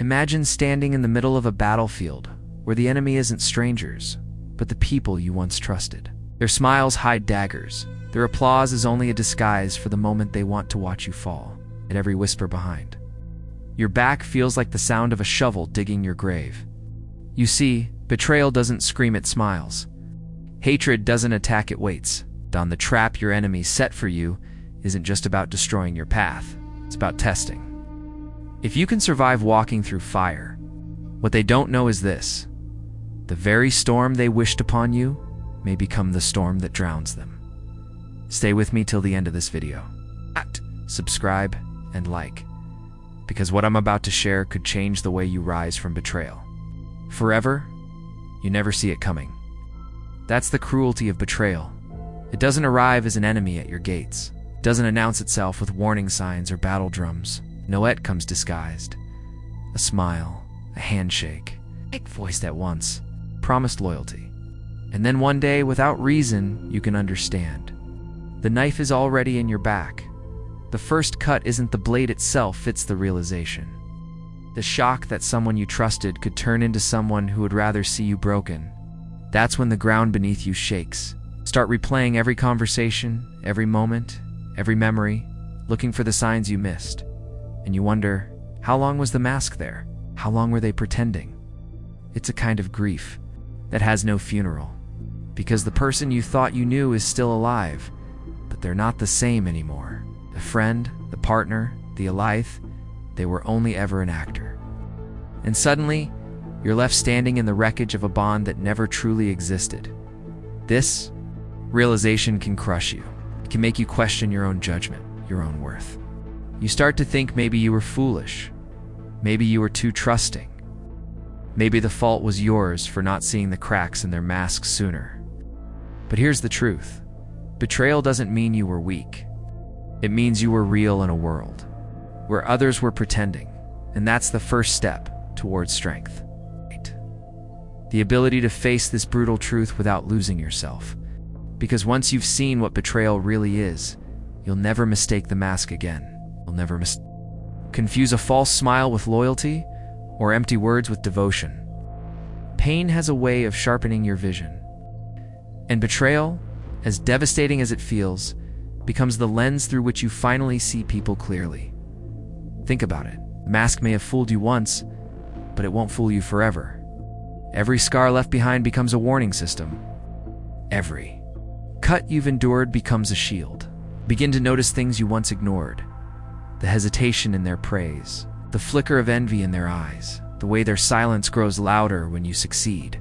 Imagine standing in the middle of a battlefield where the enemy isn't strangers, but the people you once trusted. Their smiles hide daggers. Their applause is only a disguise for the moment they want to watch you fall, at every whisper behind. Your back feels like the sound of a shovel digging your grave. You see, betrayal doesn't scream, it smiles. Hatred doesn't attack, it waits. And the trap your enemy set for you isn't just about destroying your path, it's about testing. If you can survive walking through fire, what they don't know is this: the very storm they wished upon you may become the storm that drowns them. Stay with me till the end of this video. Subscribe and like, because what I'm about to share could change the way you rise from betrayal. Forever, you never see it coming. That's the cruelty of betrayal. It doesn't arrive as an enemy at your gates. It doesn't announce itself with warning signs or battle drums. No, it comes disguised. A smile, a handshake, voiced at once, promised loyalty. And then one day, without reason, you can understand. The knife is already in your back. The first cut isn't the blade itself, it's the realization. The shock that someone you trusted could turn into someone who would rather see you broken. That's when the ground beneath you shakes. Start replaying every conversation, every moment, every memory, looking for the signs you missed. And you wonder, how long was the mask there? How long were they pretending? It's a kind of grief that has no funeral, because the person you thought you knew is still alive, but they're not the same anymore. The friend, the partner, the Elith, they were only ever an actor. And suddenly, you're left standing in the wreckage of a bond that never truly existed. This realization can crush you. It can make you question your own judgment, your own worth. You start to think maybe you were foolish. Maybe you were too trusting. Maybe the fault was yours for not seeing the cracks in their masks sooner. But here's the truth. Betrayal doesn't mean you were weak. It means you were real in a world where others were pretending, and that's the first step towards strength. The ability to face this brutal truth without losing yourself. Because once you've seen what betrayal really is, you'll never mistake the mask again. You'll never confuse a false smile with loyalty or empty words with devotion. Pain has a way of sharpening your vision. And betrayal, as devastating as it feels, becomes the lens through which you finally see people clearly. Think about it. The mask may have fooled you once, but it won't fool you forever. Every scar left behind becomes a warning system. Every cut you've endured becomes a shield. Begin to notice things you once ignored. The hesitation in their praise, the flicker of envy in their eyes, the way their silence grows louder when you succeed.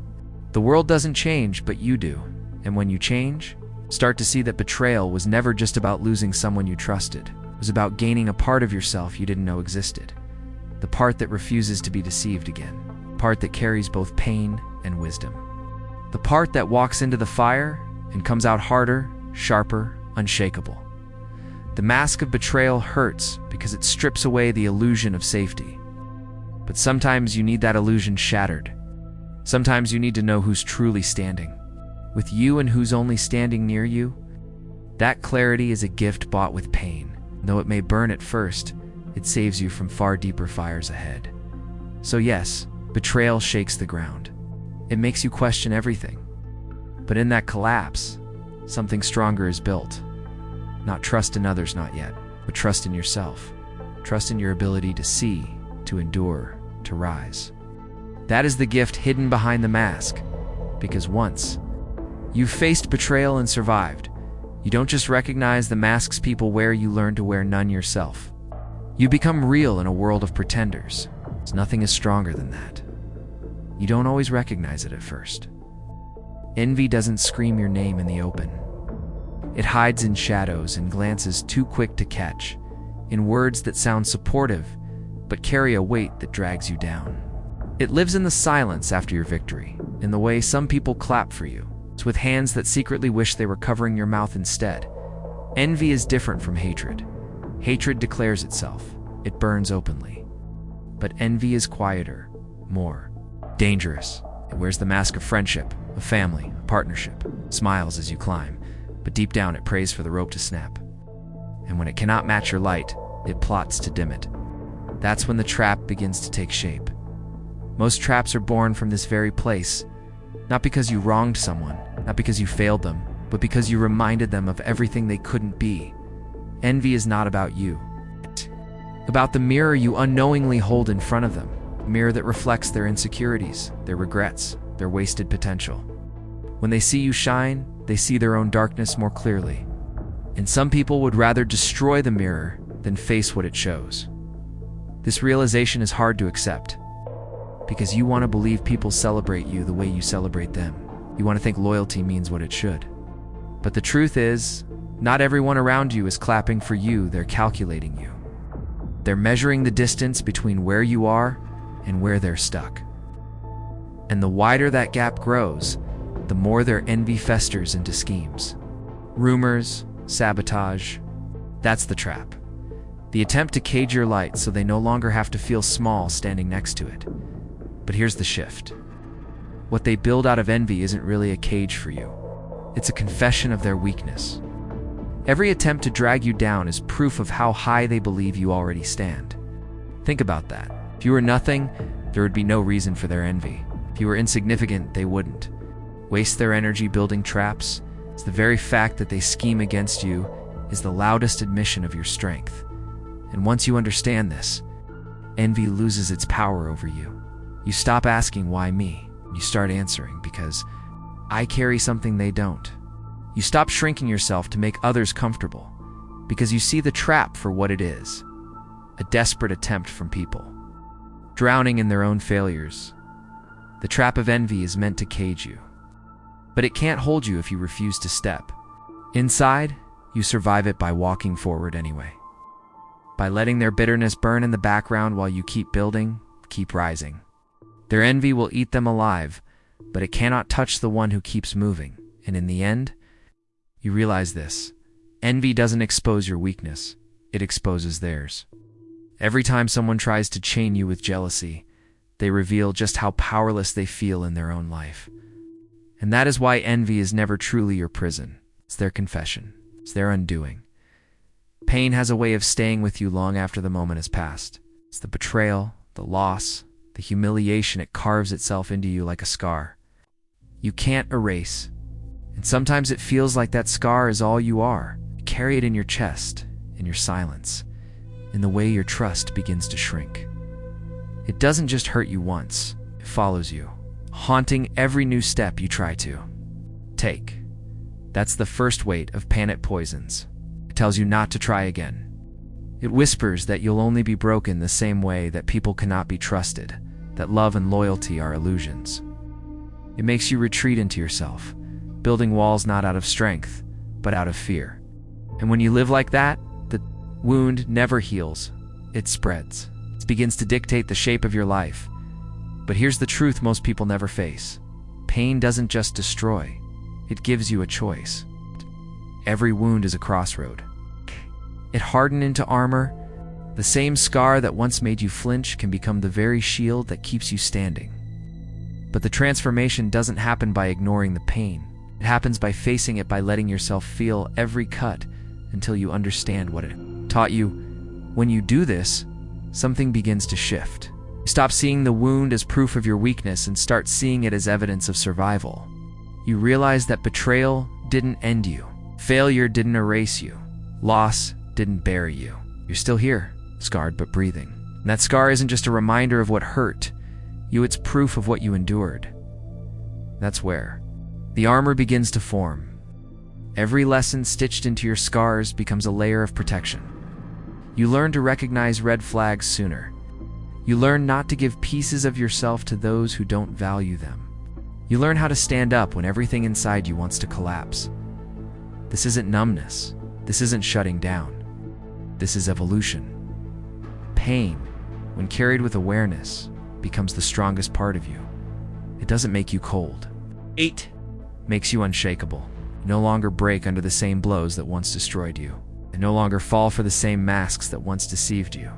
The world doesn't change, but you do. And when you change, start to see that betrayal was never just about losing someone you trusted. It was about gaining a part of yourself you didn't know existed. The part that refuses to be deceived again. Part that carries both pain and wisdom. The part that walks into the fire and comes out harder, sharper, unshakable. The mask of betrayal hurts because it strips away the illusion of safety. But sometimes you need that illusion shattered. Sometimes you need to know who's truly standing with you and who's only standing near you. That clarity is a gift bought with pain. Though it may burn at first, it saves you from far deeper fires ahead. So yes, betrayal shakes the ground. It makes you question everything. But in that collapse, something stronger is built. Not trust in others, not yet, but trust in yourself. Trust in your ability to see, to endure, to rise. That is the gift hidden behind the mask. Because once you've faced betrayal and survived, you don't just recognize the masks people wear, you learn to wear none yourself. You become real in a world of pretenders. Nothing is stronger than that. You don't always recognize it at first. Envy doesn't scream your name in the open. It hides in shadows and glances too quick to catch, in words that sound supportive, but carry a weight that drags you down. It lives in the silence after your victory, in the way some people clap for you. It's with hands that secretly wish they were covering your mouth instead. Envy is different from hatred. Hatred declares itself. It burns openly. But envy is quieter, more dangerous. It wears the mask of friendship, of family, of partnership, smiles as you climb, but deep down it prays for the rope to snap. And when it cannot match your light, it plots to dim it. That's when the trap begins to take shape. Most traps are born from this very place, not because you wronged someone, not because you failed them, but because you reminded them of everything they couldn't be. Envy is not about you. It's about the mirror you unknowingly hold in front of them, a mirror that reflects their insecurities, their regrets, their wasted potential. When they see you shine, they see their own darkness more clearly. And some people would rather destroy the mirror than face what it shows. This realization is hard to accept, because you want to believe people celebrate you the way you celebrate them. You want to think loyalty means what it should. But the truth is, not everyone around you is clapping for you, they're calculating you. They're measuring the distance between where you are and where they're stuck. And the wider that gap grows, the more their envy festers into schemes. Rumors, sabotage, that's the trap. The attempt to cage your light so they no longer have to feel small standing next to it. But here's the shift. What they build out of envy isn't really a cage for you. It's a confession of their weakness. Every attempt to drag you down is proof of how high they believe you already stand. Think about that. If you were nothing, there would be no reason for their envy. If you were insignificant, they wouldn't waste their energy building traps. It's the very fact that they scheme against you is the loudest admission of your strength. And once you understand this, envy loses its power over you. You stop asking, why me? You start answering, because I carry something they don't. You stop shrinking yourself to make others comfortable, because you see the trap for what it is, a desperate attempt from people, drowning in their own failures. The trap of envy is meant to cage you, but it can't hold you if you refuse to step. Inside, you survive it by walking forward anyway, by letting their bitterness burn in the background while you keep building, keep rising. Their envy will eat them alive, but it cannot touch the one who keeps moving. And in the end, you realize this. Envy doesn't expose your weakness, it exposes theirs. Every time someone tries to chain you with jealousy, they reveal just how powerless they feel in their own life. And that is why envy is never truly your prison. It's their confession. It's their undoing. Pain has a way of staying with you long after the moment has passed. It's the betrayal, the loss, the humiliation. It carves itself into you like a scar. You can't erase. And sometimes it feels like that scar is all you are. You carry it in your chest, in your silence, in the way your trust begins to shrink. It doesn't just hurt you once, it follows you, haunting every new step you try to take. That's the first weight of panic poisons. It tells you not to try again. It whispers that you'll only be broken the same way that people cannot be trusted, that love and loyalty are illusions. It makes you retreat into yourself, building walls not out of strength, but out of fear. And when you live like that, the wound never heals, it spreads. It begins to dictate the shape of your life. But here's the truth most people never face. Pain doesn't just destroy, it gives you a choice. Every wound is a crossroad. It hardened into armor. The same scar that once made you flinch can become the very shield that keeps you standing. But the transformation doesn't happen by ignoring the pain. It happens by facing it, by letting yourself feel every cut until you understand what it taught you. When you do this, something begins to shift. You stop seeing the wound as proof of your weakness and start seeing it as evidence of survival. You realize that betrayal didn't end you. Failure didn't erase you. Loss didn't bury you. You're still here, scarred but breathing. And that scar isn't just a reminder of what hurt you, it's proof of what you endured. That's where the armor begins to form. Every lesson stitched into your scars becomes a layer of protection. You learn to recognize red flags sooner. You learn not to give pieces of yourself to those who don't value them. You learn how to stand up when everything inside you wants to collapse. This isn't numbness. This isn't shutting down. This is evolution. Pain, when carried with awareness, becomes the strongest part of you. It doesn't make you cold. It makes you unshakable. You no longer break under the same blows that once destroyed you. You no longer fall for the same masks that once deceived you.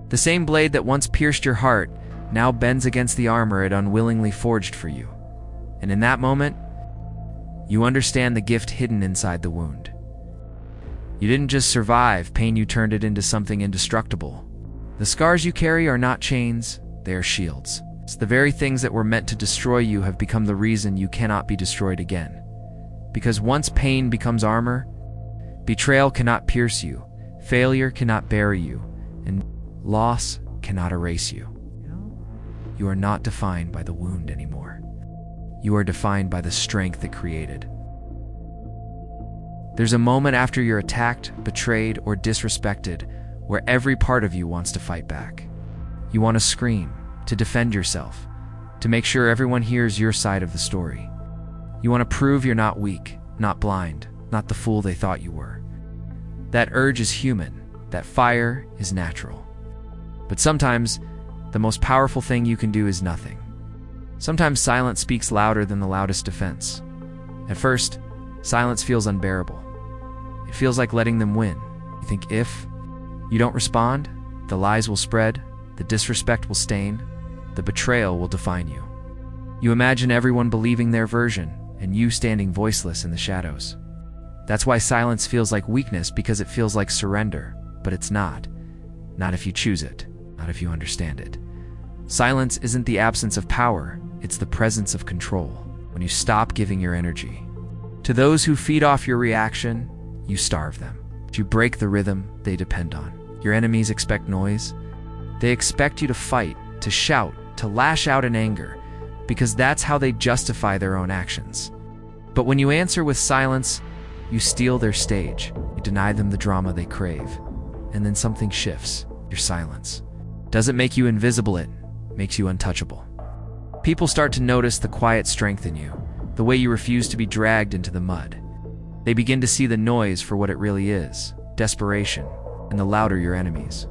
The same blade that once pierced your heart now bends against the armor it unwillingly forged for you. And in that moment, you understand the gift hidden inside the wound. You didn't just survive pain, you turned it into something indestructible. The scars you carry are not chains, they are shields. The very things that were meant to destroy you have become the reason you cannot be destroyed again. Because once pain becomes armor, betrayal cannot pierce you, failure cannot bury you, and loss cannot erase you. You are not defined by the wound anymore. You are defined by the strength it created. There's a moment after you're attacked, betrayed, or disrespected where every part of you wants to fight back. You want to scream, to defend yourself, to make sure everyone hears your side of the story. You want to prove you're not weak, not blind, not the fool they thought you were. That urge is human. That fire is natural. But sometimes, the most powerful thing you can do is nothing. Sometimes silence speaks louder than the loudest defense. At first, silence feels unbearable. It feels like letting them win. You think if you don't respond, the lies will spread, the disrespect will stain, the betrayal will define you. You imagine everyone believing their version, and you standing voiceless in the shadows. That's why silence feels like weakness, because it feels like surrender, but it's not. Not if you choose it, not if you understand it. Silence isn't the absence of power, it's the presence of control, when you stop giving your energy. To those who feed off your reaction, you starve them. You break the rhythm they depend on. Your enemies expect noise. They expect you to fight, to shout, to lash out in anger, because that's how they justify their own actions. But when you answer with silence, you steal their stage. You deny them the drama they crave. And then something shifts. Your silence doesn't make you invisible, it makes you untouchable. People start to notice the quiet strength in you, the way you refuse to be dragged into the mud. They begin to see the noise for what it really is, desperation, and the louder your enemies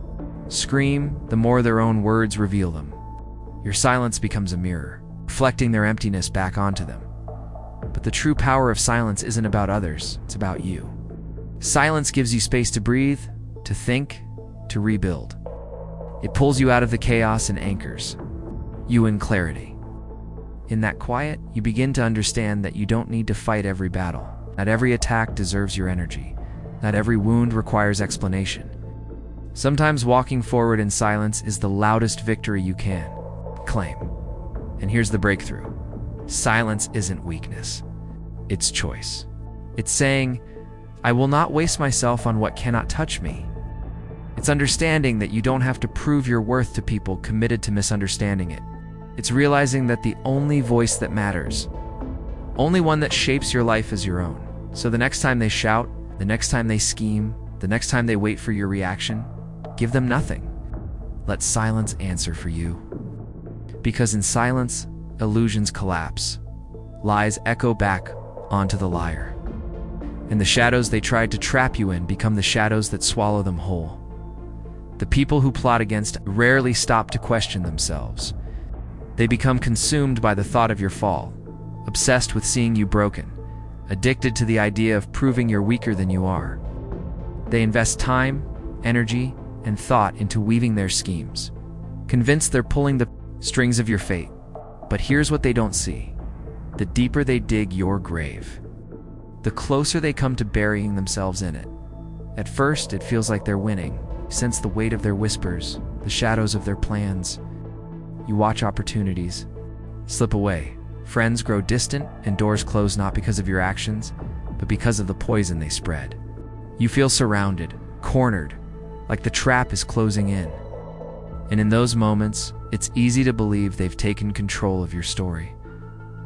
scream, the more their own words reveal them. Your silence becomes a mirror, reflecting their emptiness back onto them. But the true power of silence isn't about others, it's about you. Silence gives you space to breathe, to think, to rebuild. It pulls you out of the chaos and anchors you in clarity. In that quiet, you begin to understand that you don't need to fight every battle. Not every attack deserves your energy. Not every wound requires explanation. Sometimes walking forward in silence is the loudest victory you can claim. And here's the breakthrough. Silence isn't weakness. It's choice. It's saying, I will not waste myself on what cannot touch me. It's understanding that you don't have to prove your worth to people committed to misunderstanding it. It's realizing that the only voice that matters, only one that shapes your life, is your own. So the next time they shout, the next time they scheme, the next time they wait for your reaction, give them nothing. Let silence answer for you. Because in silence, illusions collapse. Lies echo back onto the liar. And the shadows they tried to trap you in become the shadows that swallow them whole. The people who plot against rarely stop to question themselves. They become consumed by the thought of your fall, obsessed with seeing you broken, addicted to the idea of proving you're weaker than you are. They invest time, energy, and thought into weaving their schemes, convinced they're pulling the strings of your fate. But here's what they don't see. The deeper they dig your grave, the closer they come to burying themselves in it. At first, it feels like they're winning. You sense the weight of their whispers, the shadows of their plans. You watch opportunities slip away. Friends grow distant, and doors close not because of your actions, but because of the poison they spread. You feel surrounded, cornered, like the trap is closing in. And in those moments, it's easy to believe they've taken control of your story.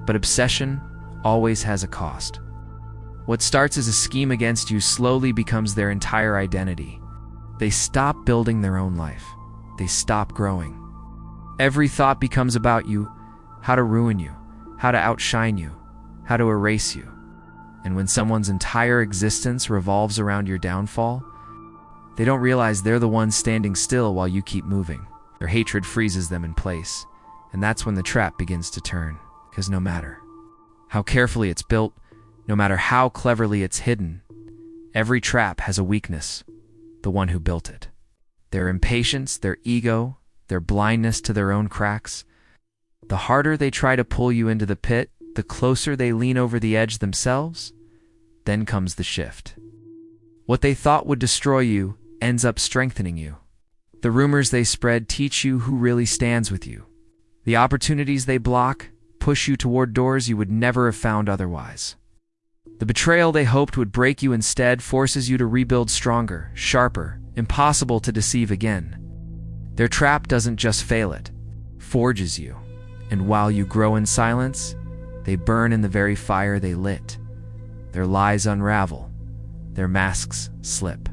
But obsession always has a cost. What starts as a scheme against you slowly becomes their entire identity. They stop building their own life. They stop growing. Every thought becomes about you, how to ruin you, how to outshine you, how to erase you. And when someone's entire existence revolves around your downfall, they don't realize they're the ones standing still while you keep moving. Their hatred freezes them in place, and that's when the trap begins to turn. Because no matter how carefully it's built, no matter how cleverly it's hidden, every trap has a weakness, the one who built it. Their impatience, their ego, their blindness to their own cracks. The harder they try to pull you into the pit, the closer they lean over the edge themselves. Then comes the shift. What they thought would destroy you ends up strengthening you. The rumors they spread teach you who really stands with you. The opportunities they block push you toward doors you would never have found otherwise. The betrayal they hoped would break you instead forces you to rebuild stronger, sharper, impossible to deceive again. Their trap doesn't just fail, it forges you. And while you grow in silence, they burn in the very fire they lit. Their lies unravel. Their masks slip.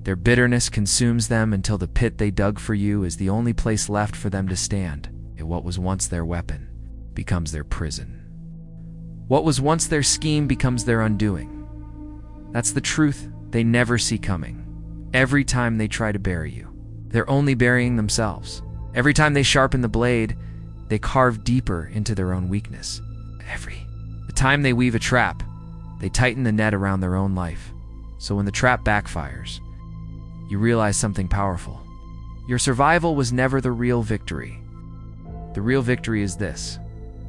Their bitterness consumes them until the pit they dug for you is the only place left for them to stand. And what was once their weapon becomes their prison. What was once their scheme becomes their undoing. That's the truth they never see coming. Every time they try to bury you, they're only burying themselves. Every time they sharpen the blade, they carve deeper into their own weakness. The time they weave a trap, they tighten the net around their own life. So when the trap backfires, you realize something powerful. Your survival was never the real victory. The real victory is this: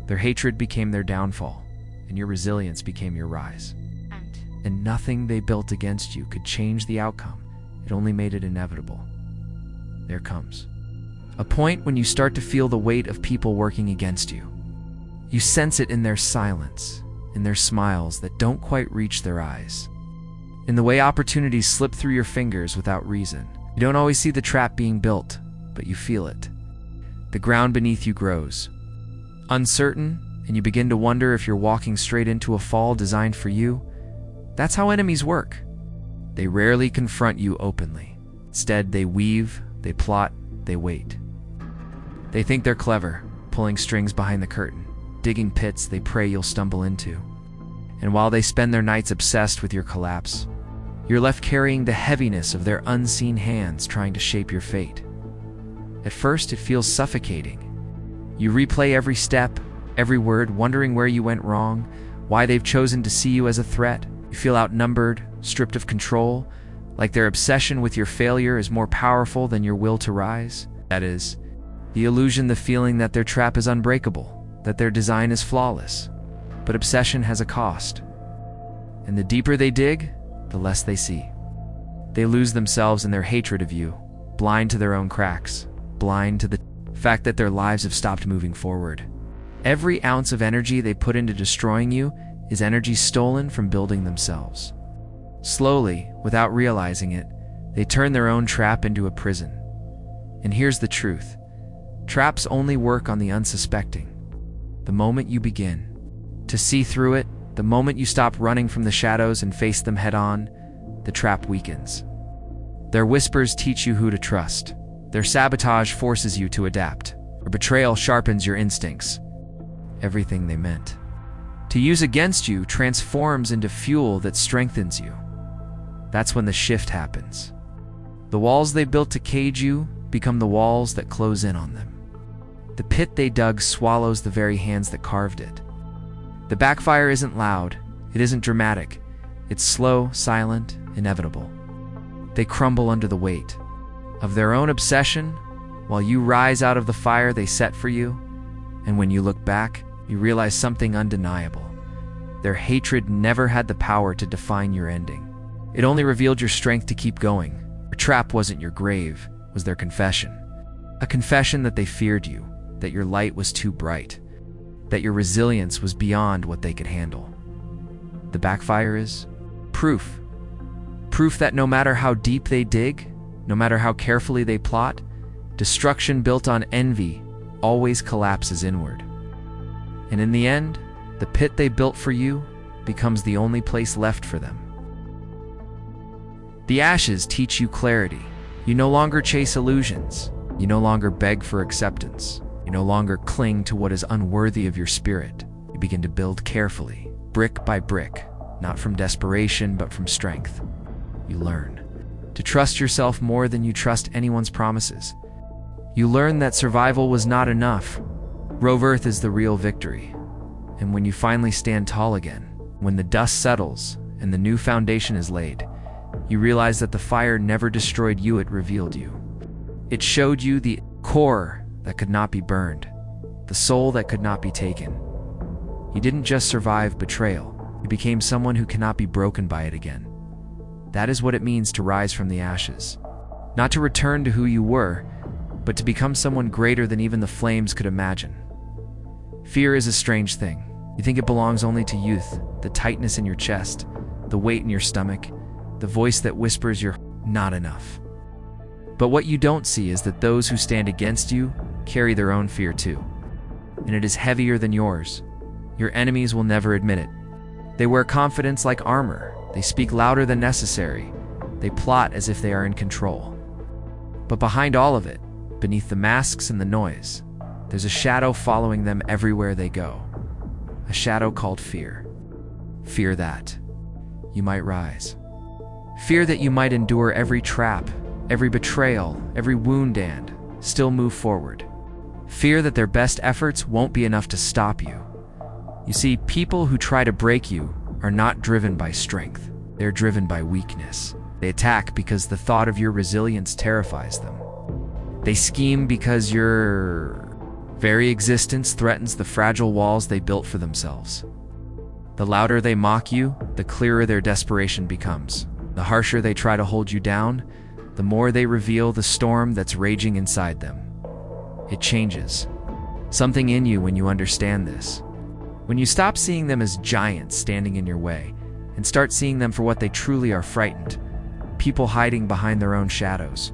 their hatred became their downfall, and your resilience became your rise. And nothing they built against you could change the outcome. It only made it inevitable. There comes a point when you start to feel the weight of people working against you. You sense it in their silence, in their smiles that don't quite reach their eyes, in the way opportunities slip through your fingers without reason. You don't always see the trap being built, but you feel it. The ground beneath you grows uncertain, and you begin to wonder if you're walking straight into a fall designed for you. That's how enemies work. They rarely confront you openly. Instead, they weave, they plot, they wait. They think they're clever, pulling strings behind the curtain, digging pits they pray you'll stumble into. And while they spend their nights obsessed with your collapse, you're left carrying the heaviness of their unseen hands trying to shape your fate. At first, it feels suffocating. You replay every step, every word, wondering where you went wrong, why they've chosen to see you as a threat. You feel outnumbered, stripped of control, like their obsession with your failure is more powerful than your will to rise. That is, the illusion, the feeling that their trap is unbreakable, that their design is flawless. But obsession has a cost. And the deeper they dig, the less they see. They lose themselves in their hatred of you, blind to their own cracks, blind to the fact that their lives have stopped moving forward. Every ounce of energy they put into destroying you is energy stolen from building themselves. Slowly, without realizing it, they turn their own trap into a prison. And here's the truth: traps only work on the unsuspecting. The moment you begin to see through it, the moment you stop running from the shadows and face them head on, the trap weakens. Their whispers teach you who to trust. Their sabotage forces you to adapt. Their betrayal sharpens your instincts. Everything they meant to use against you transforms into fuel that strengthens you. That's when the shift happens. The walls they built to cage you become the walls that close in on them. The pit they dug swallows the very hands that carved it. The backfire isn't loud, it isn't dramatic. It's slow, silent, inevitable. They crumble under the weight of their own obsession, while you rise out of the fire they set for you. And when you look back, you realize something undeniable. Their hatred never had the power to define your ending. It only revealed your strength to keep going. Their trap wasn't your grave, it was their confession. A confession that they feared you, that your light was too bright, that your resilience was beyond what they could handle. The backfire is proof. Proof that no matter how deep they dig, no matter how carefully they plot, destruction built on envy always collapses inward. And in the end, the pit they built for you becomes the only place left for them. The ashes teach you clarity. You no longer chase illusions. You no longer beg for acceptance. You no longer cling to what is unworthy of your spirit. You begin to build carefully, brick by brick, not from desperation, but from strength. You learn to trust yourself more than you trust anyone's promises. You learn that survival was not enough. Rebirth is the real victory. And when you finally stand tall again, when the dust settles and the new foundation is laid, you realize that the fire never destroyed you, it revealed you. It showed you the core that could not be burned, the soul that could not be taken. You didn't just survive betrayal, you became someone who cannot be broken by it again. That is what it means to rise from the ashes. Not to return to who you were, but to become someone greater than even the flames could imagine. Fear is a strange thing. You think it belongs only to youth, the tightness in your chest, the weight in your stomach, the voice that whispers you're not enough. But what you don't see is that those who stand against you carry their own fear too. And it is heavier than yours. Your enemies will never admit it. They wear confidence like armor. They speak louder than necessary. They plot as if they are in control. But behind all of it, beneath the masks and the noise, there's a shadow following them everywhere they go. A shadow called fear. Fear that you might rise. Fear that you might endure every trap, every betrayal, every wound and still move forward. Fear that their best efforts won't be enough to stop you. You see, people who try to break you are not driven by strength. They're driven by weakness. They attack because the thought of your resilience terrifies them. They scheme because your very existence threatens the fragile walls they built for themselves. The louder they mock you, the clearer their desperation becomes. The harsher they try to hold you down, the more they reveal the storm that's raging inside them. It changes something in you when you understand this. When you stop seeing them as giants standing in your way and start seeing them for what they truly are: frightened, people hiding behind their own shadows.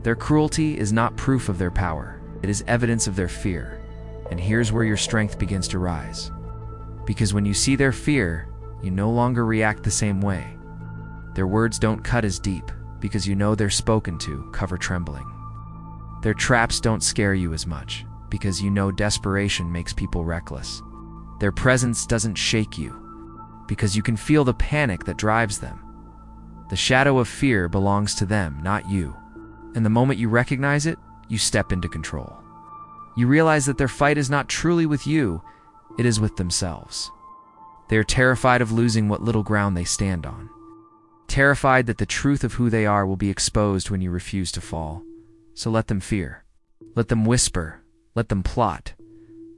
Their cruelty is not proof of their power. It is evidence of their fear. And here's where your strength begins to rise. Because when you see their fear, you no longer react the same way. Their words don't cut as deep because you know they're spoken to, cover trembling. Their traps don't scare you as much because you know desperation makes people reckless. Their presence doesn't shake you because you can feel the panic that drives them. The shadow of fear belongs to them, not you. And the moment you recognize it, you step into control. You realize that their fight is not truly with you, it is with themselves. They are terrified of losing what little ground they stand on. Terrified that the truth of who they are will be exposed when you refuse to fall. So let them fear. Let them whisper. Let them plot.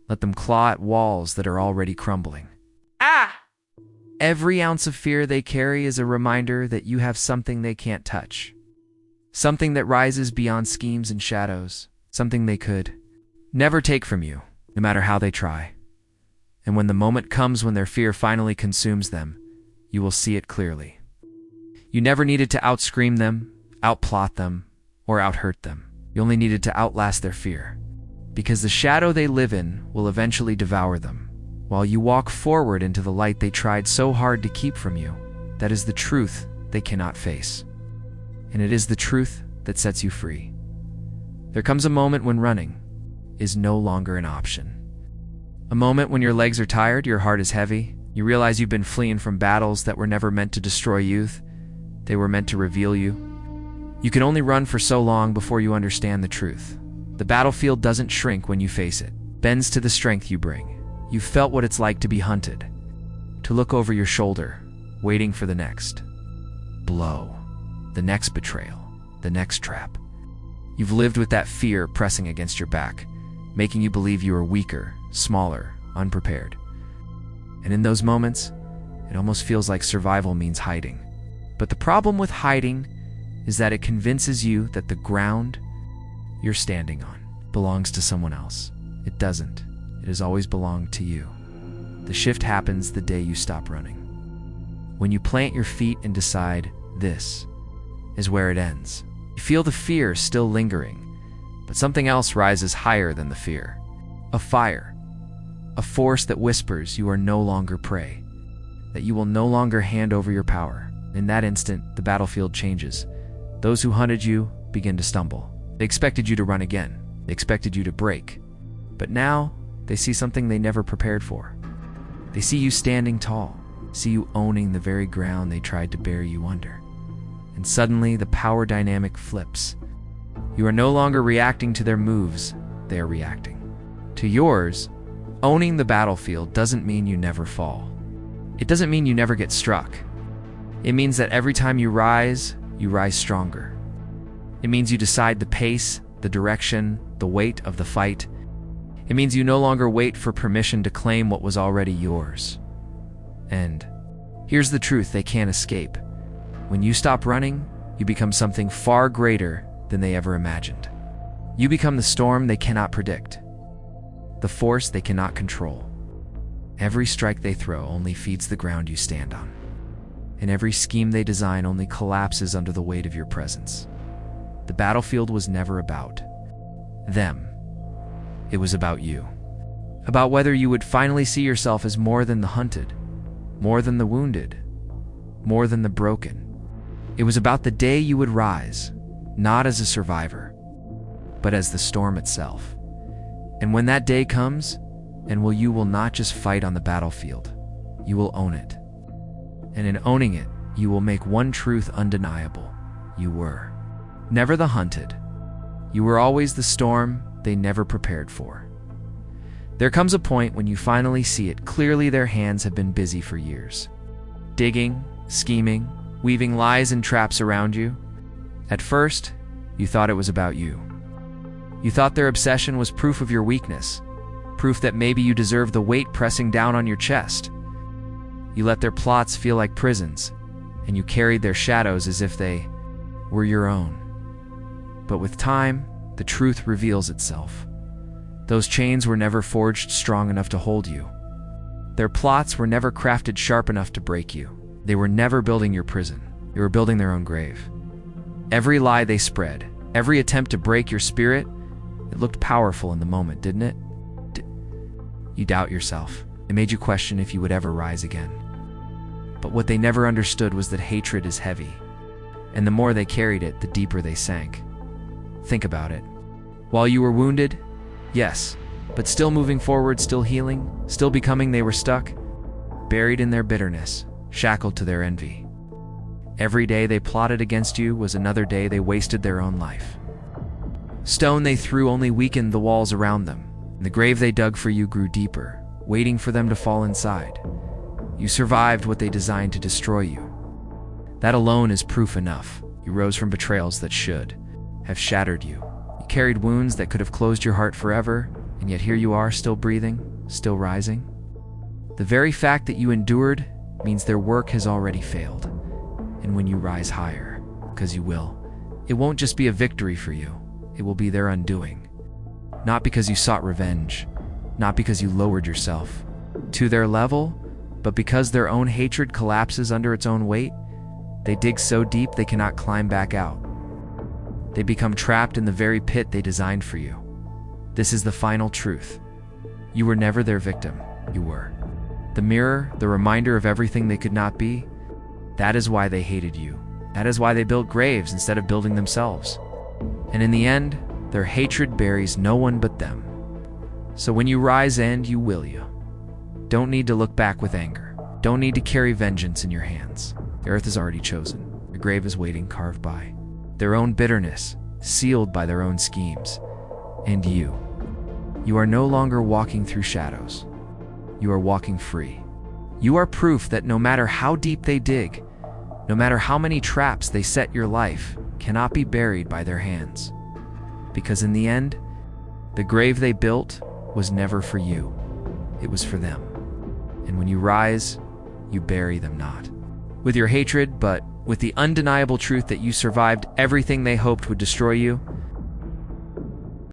Let them claw at walls that are already crumbling. Every ounce of fear they carry is a reminder that you have something they can't touch. Something that rises beyond schemes and shadows. Something they could never take from you, no matter how they try. And when the moment comes when their fear finally consumes them, you will see it clearly. You never needed to outscream them, outplot them, or outhurt them. You only needed to outlast their fear. Because the shadow they live in will eventually devour them, while you walk forward into the light they tried so hard to keep from you. That is the truth they cannot face. And it is the truth that sets you free. There comes a moment when running is no longer an option. A moment when your legs are tired, your heart is heavy, you realize you've been fleeing from battles that were never meant to destroy youth. They were meant to reveal you. You can only run for so long before you understand the truth. The battlefield doesn't shrink when you face it. Bends to the strength you bring. You've felt what it's like to be hunted, to look over your shoulder, waiting for the next blow, the next betrayal, the next trap. You've lived with that fear pressing against your back, making you believe you are weaker, smaller, unprepared. And in those moments, it almost feels like survival means hiding. But the problem with hiding is that it convinces you that the ground you're standing on belongs to someone else. It doesn't. It has always belonged to you. The shift happens the day you stop running. When you plant your feet and decide, this is where it ends. You feel the fear still lingering, but something else rises higher than the fear. A fire. A force that whispers you are no longer prey, that you will no longer hand over your power. In that instant, the battlefield changes. Those who hunted you begin to stumble. They expected you to run again. They expected you to break. But now, they see something they never prepared for. They see you standing tall, see you owning the very ground they tried to bury you under. And suddenly, the power dynamic flips. You are no longer reacting to their moves, they are reacting to yours. Owning the battlefield doesn't mean you never fall. It doesn't mean you never get struck. It means that every time you rise stronger. It means you decide the pace, the direction, the weight of the fight. It means you no longer wait for permission to claim what was already yours. And here's the truth they can't escape. When you stop running, you become something far greater than they ever imagined. You become the storm they cannot predict, the force they cannot control. Every strike they throw only feeds the ground you stand on, and every scheme they design only collapses under the weight of your presence. The battlefield was never about them. It was about you. About whether you would finally see yourself as more than the hunted, more than the wounded, more than the broken. It was about the day you would rise, not as a survivor, but as the storm itself. And when that day comes, you will not just fight on the battlefield, you will own it. And in owning it, you will make one truth undeniable. You were never the hunted. You were always the storm they never prepared for. There comes a point when you finally see it clearly. Their hands have been busy for years, digging, scheming, weaving lies and traps around you. At first, you thought it was about you. You thought their obsession was proof of your weakness, proof that maybe you deserved the weight pressing down on your chest. You let their plots feel like prisons, and you carried their shadows as if they were your own. But with time, the truth reveals itself. Those chains were never forged strong enough to hold you. Their plots were never crafted sharp enough to break you. They were never building your prison. They were building their own grave. Every lie they spread, every attempt to break your spirit, it looked powerful in the moment, didn't it? You doubt yourself. It made you question if you would ever rise again. But what they never understood was that hatred is heavy, and the more they carried it, the deeper they sank. Think about it. While you were wounded, yes, but still moving forward, still healing, still becoming, they were stuck, buried in their bitterness, shackled to their envy. Every day they plotted against you was another day they wasted their own life. Stone they threw only weakened the walls around them, and the grave they dug for you grew deeper, waiting for them to fall inside. You survived what they designed to destroy you. That alone is proof enough. You rose from betrayals that should have shattered you. You carried wounds that could have closed your heart forever, and yet here you are, still breathing, still rising. The very fact that you endured means their work has already failed. And when you rise higher, because you will, it won't just be a victory for you, it will be their undoing. Not because you sought revenge, not because you lowered yourself to their level, but because their own hatred collapses under its own weight. They dig so deep they cannot climb back out. They become trapped in the very pit they designed for you. This is the final truth. You were never their victim. You were the mirror, the reminder of everything they could not be. That is why they hated you. That is why they built graves instead of building themselves. And in the end, their hatred buries no one but them. So when you rise, and you will, you don't need to look back with anger. Don't need to carry vengeance in your hands. The earth is already chosen. Your grave is waiting, carved by their own bitterness, sealed by their own schemes. And you are no longer walking through shadows. You are walking free. You are proof that no matter how deep they dig, no matter how many traps they set, your life cannot be buried by their hands. Because in the end, the grave they built was never for you. It was for them. And when you rise, you bury them not with your hatred, but with the undeniable truth that you survived everything they hoped would destroy you.